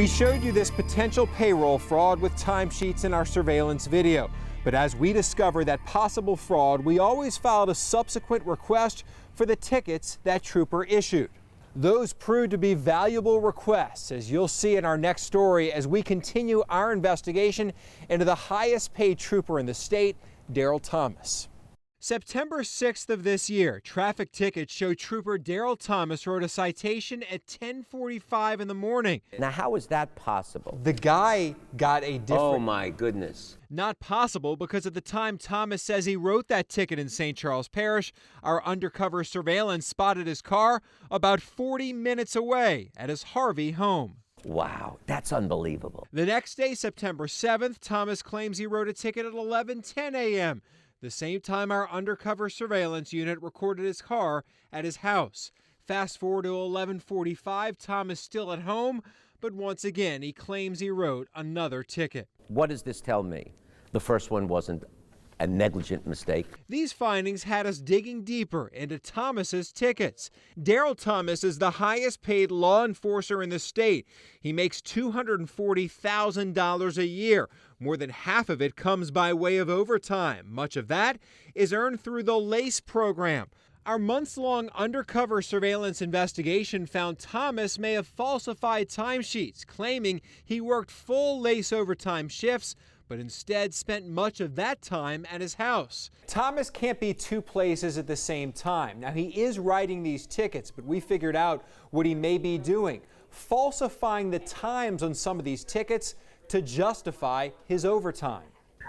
We showed you this potential payroll fraud with timesheets in our surveillance video. But as we discovered that possible fraud, we always filed a subsequent request for the tickets that trooper issued. Those proved to be valuable requests, as you'll see in our next story as we continue our investigation into the highest paid trooper in the state, Daryl Thomas. September 6th of this year, traffic tickets show Trooper Daryl Thomas wrote a citation at 10:45 in the morning. Now, how is that possible? The guy got a different... Oh, my goodness. Not possible because at the time Thomas says he wrote that ticket in St. Charles Parish, our undercover surveillance spotted his car about 40 minutes away at his Harvey home. Wow, that's unbelievable. The next day, September 7th, Thomas claims he wrote a ticket at 11:10 a.m., the same time our undercover surveillance unit recorded his car at his house. Fast forward to 11:45, Thomas still at home, but once again he claims he wrote another ticket. What does this tell me? The first one wasn't a negligent mistake. These findings had us digging deeper into Thomas's tickets. Daryl Thomas is the highest paid law enforcer in the state. He makes $240,000 a year. More than half of it comes by way of overtime. Much of that is earned through the LACE program. Our months-long undercover surveillance investigation found Thomas may have falsified timesheets, claiming he worked full LACE overtime shifts, but instead spent much of that time at his house. Thomas can't be two places at the same time. Now, he is writing these tickets, but we figured out what he may be doing, falsifying the times on some of these tickets to justify his overtime.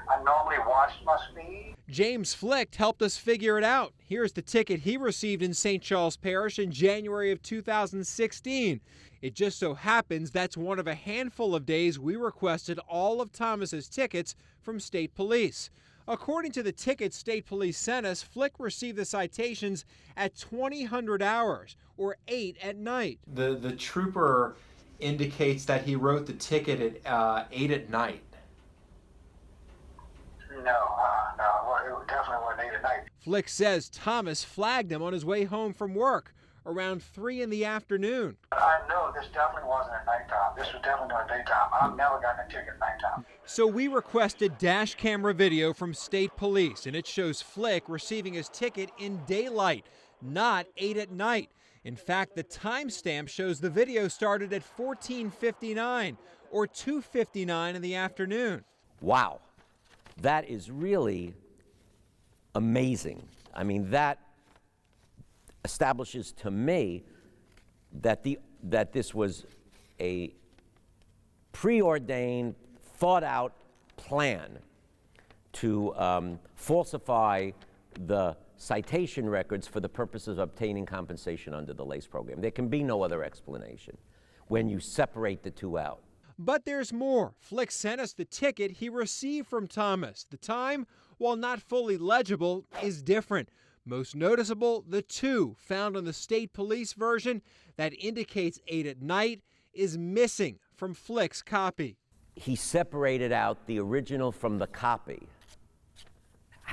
I normally watch my speed. James Flick helped us figure it out. Here's the ticket he received in St. Charles Parish in January of 2016. It just so happens that's one of a handful of days we requested all of Thomas's tickets from state police. According to the tickets state police sent us, Flick received the citations at 2000 hours, or 8 at night. The trooper indicates that he wrote the ticket at 8 at night. No, it definitely wasn't 8 at night. Flick says Thomas flagged him on his way home from work around 3 in the afternoon. I know this definitely wasn't at nighttime. This was definitely during daytime. I've never gotten a ticket at nighttime. So we requested dash camera video from state police, and it shows Flick receiving his ticket in daylight, not 8 at night. In fact, the timestamp shows the video started at 14:59 or 2:59 in the afternoon. Wow, that is really amazing. I mean, that establishes to me that this was a preordained, thought-out plan to falsify the citation records for the purposes of obtaining compensation under the LACE program. There can be no other explanation when you separate the two out. But there's more. Flick sent us the ticket he received from Thomas. The time, while not fully legible, is different. Most noticeable, the 2 found on the state police version that indicates 8 at night is missing from Flick's copy. He separated out the original from the copy.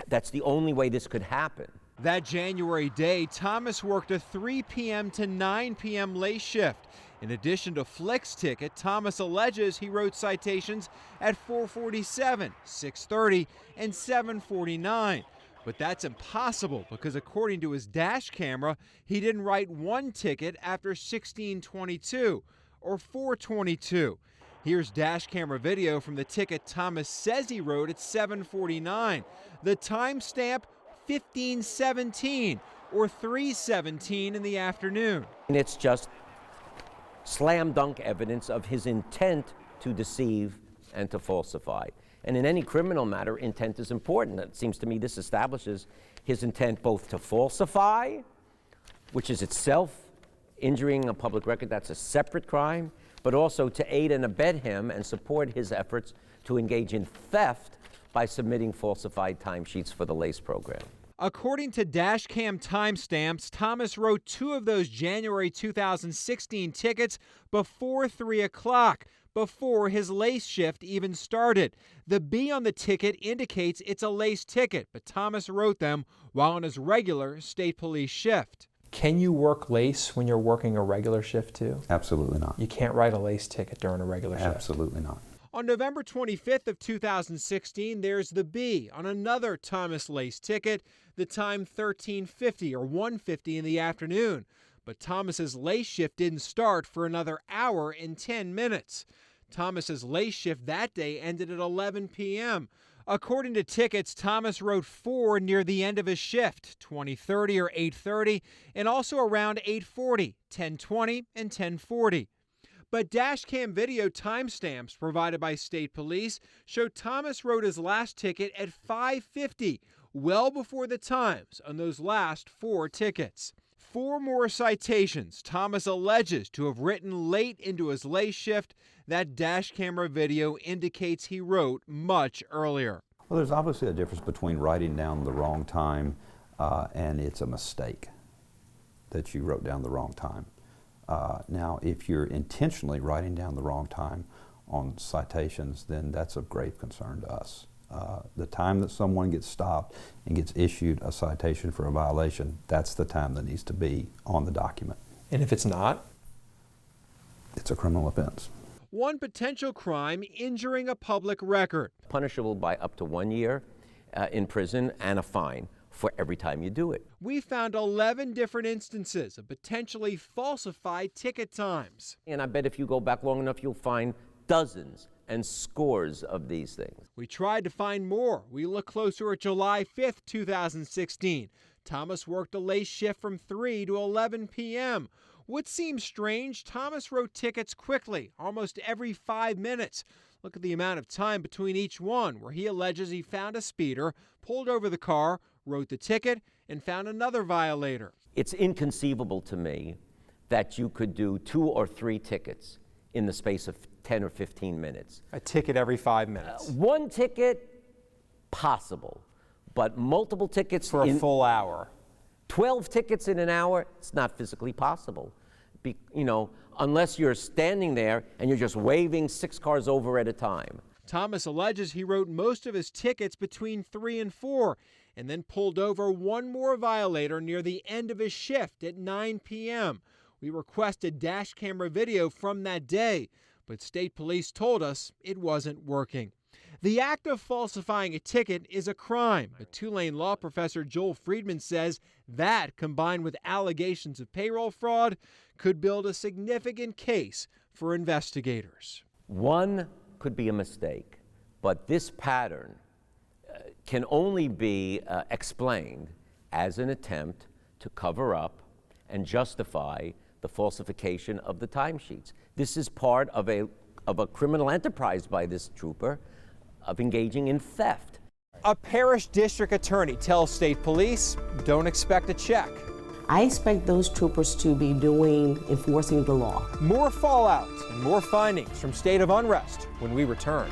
That's the only way this could happen. That January day, Thomas worked a 3 p.m. to 9 p.m. LACE shift. In addition to Flick's ticket, Thomas alleges he wrote citations at 4:47, 6:30, and 7:49. But that's impossible because according to his dash camera, he didn't write one ticket after 16:22 or 4:22. Here's dash camera video from the ticket Thomas says he wrote at 7:49. The timestamp 15:17 or 3:17 in the afternoon. And it's just slam dunk evidence of his intent to deceive and to falsify. And in any criminal matter, intent is important. It seems to me this establishes his intent both to falsify, which is itself injuring a public record, that's a separate crime, but also to aid and abet him and support his efforts to engage in theft by submitting falsified timesheets for the LACE program. According to dashcam timestamps, Thomas wrote 2 of those January 2016 tickets before 3 o'clock, before his LACE shift even started. The B on the ticket indicates it's a LACE ticket, but Thomas wrote them while on his regular state police shift. Can you work lace when you're working a regular shift too? Absolutely not. You can't write a lace ticket during a regular shift? Absolutely not. On November 25th of 2016, there's the B on another Thomas lace ticket, the time 13:50 or 1:50 in the afternoon. But Thomas's lace shift didn't start for another hour and 10 minutes. Thomas's lace shift that day ended at 11 p.m. According to tickets, Thomas wrote 4 near the end of his shift, 20:30 or 8:30, and also around 8:40, 10:20, and 10:40. But dashcam video timestamps provided by state police show Thomas wrote his last ticket at 5:50, well before the times on those last 4 tickets. 4 more citations Thomas alleges to have written late into his lace shift. That dash camera video indicates he wrote much earlier. Well, there's obviously a difference between writing down the wrong time and it's a mistake that you wrote down the wrong time. Now, if you're intentionally writing down the wrong time on citations, then that's of grave concern to us. The time that someone gets stopped and gets issued a citation for a violation, that's the time that needs to be on the document. And if it's not? It's a criminal offense. One potential crime, injuring a public record. Punishable by up to 1 year in prison and a fine for every time you do it. We found 11 different instances of potentially falsified ticket times. And I bet if you go back long enough, you'll find dozens and scores of these things. We tried to find more. We looked closer at July 5th, 2016. Thomas worked a late shift from 3 to 11 p.m. What seems strange, Thomas wrote tickets quickly, almost every 5 minutes. Look at the amount of time between each one, where he alleges he found a speeder, pulled over the car, wrote the ticket, and found another violator. It's inconceivable to me that you could do 2 or 3 tickets in the space of 10 or 15 minutes. A ticket every 5 minutes. 1 ticket, possible, but multiple tickets For a full hour. 12 tickets in an hour, it's not physically possible. Unless you're standing there and you're just waving 6 cars over at a time. Thomas alleges he wrote most of his tickets between 3 and 4, and then pulled over one more violator near the end of his shift at 9 p.m. We requested dash camera video from that day, but state police told us it wasn't working. The act of falsifying a ticket is a crime, but Tulane law professor Joel Friedman says that, combined with allegations of payroll fraud, could build a significant case for investigators. 1 could be a mistake, but this pattern can only be explained as an attempt to cover up and justify the falsification of the timesheets. This is part of a criminal enterprise by this trooper of engaging in theft. A parish district attorney tells state police, don't expect a check. I expect those troopers to be enforcing the law. More fallout and more findings from State of Unrest when we return.